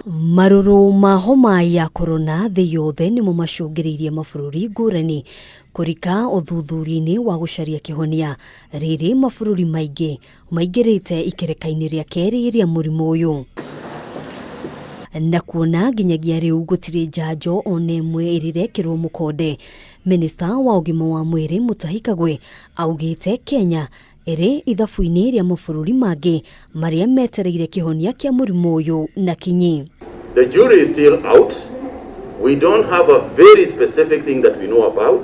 Maruru ma homa ya corona thĩ yothe nĩmo macũngĩrĩirie mabũrũri ngũrani kũrika uthuthuria-ini wa gũcaria kĩhonia. Rĩrĩ mabũrũri maingĩ maingĩrĩte ikereka-inĩ rĩa keeri rĩa mũrimũ ũyũ. Na kuona nginyagia rĩu gũtirĩ njanjo ona imwe ĩrĩrekĩrwo mũkonde. Minista wa Ugima wa Mwiri Mutahi Kagwe augite Kenya ĩrĩ ithabu-inĩ rĩa mabũrũri mangĩ marĩa metereire kĩhonia kĩa mũrimũ ũyũ na kinyi. The jury is still out. We don't have a very specific thing that we know about.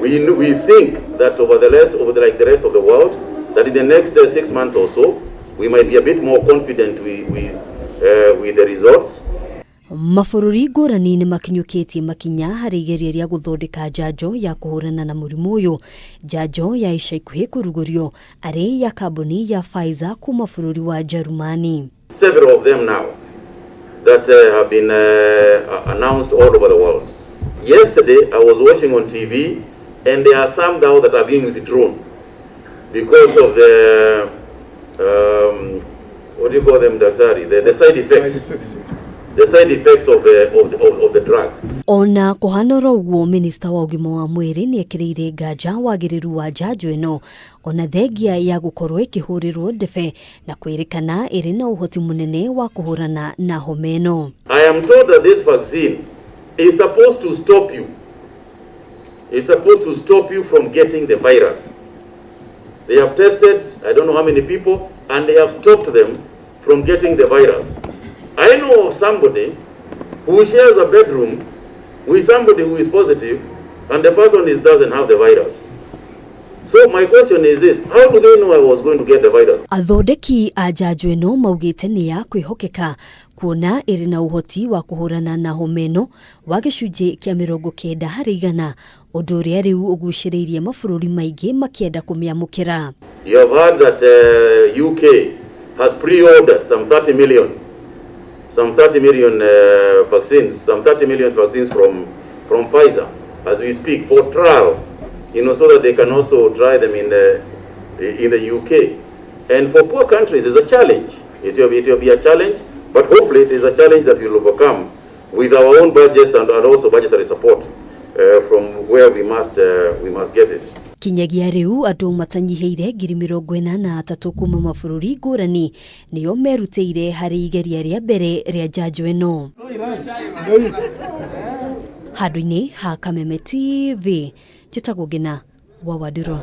We think that over the rest of the world, that in the next 6 months or so, we might be a bit more confident with the results. Mabũrũri ngũrani nĩ makinyũkĩtie makinya harĩ igeria rĩa gũthondeka njanjo ya kũhũrana na mũrimũ ũyũ. Njanjo ya ica ikuhĩ kũrugũrio arĩ ya kambuni ya Pfizer kuma bũrũri wa Germany. Several of them now that have been announced all over the world. Yesterday I was watching on TV and there are some now that are being withdrawn because of the what do you call them, gatagati? The side effects. The side effects of the drugs. Ona kuhana uguo, Minista wa Ugima wa Mwiri niekiriire nganja wagĩrĩru wa njanjo ĩno ona thengia ya gũkorwo ĩkĩhũrĩrwo ndebe na kwĩrĩkana ĩrĩ na ũhoti mũnene wa kũhũrana na homa ĩno. I am told that this vaccine is supposed to stop you. It's supposed to stop you from getting the virus. They have tested I don't know how many people and they have stopped them from getting the virus. I know of somebody who shares a bedroom with somebody who is positive and the person doesn't have the virus. So my question is this, how do they know I was going to get the virus? Athondeki a njanjo ĩno maugite nĩ ya kwĩhokeka kuona ĩrĩ na ũhoti wa kũhũrana na homa ĩno wa gĩcunjĩ kĩa 90 harĩ 100, ũndũ ũrĩa rĩu ũgucĩrĩirie mabũrũri maingĩ makĩenda kũmĩamũkĩra. You have heard that UK has pre-ordered some 30 million vaccines, some 30 million vaccines from Pfizer as we speak for trial, so that they can also try them in the UK. And for poor countries, it's a challenge. It will be a challenge, but hopefully it is a challenge that we will overcome with our own budgets and also budgetary support from where we must get it. Kinyagia rĩu andũ matanyiheire 83,000 kuma mabũrũri ngũrani nĩo merutĩire harĩ igeria rĩa mbere rĩa njanjo ĩno. Handũ-inĩ ha Kameme TV, njĩtagwo Ngina wa Waduro.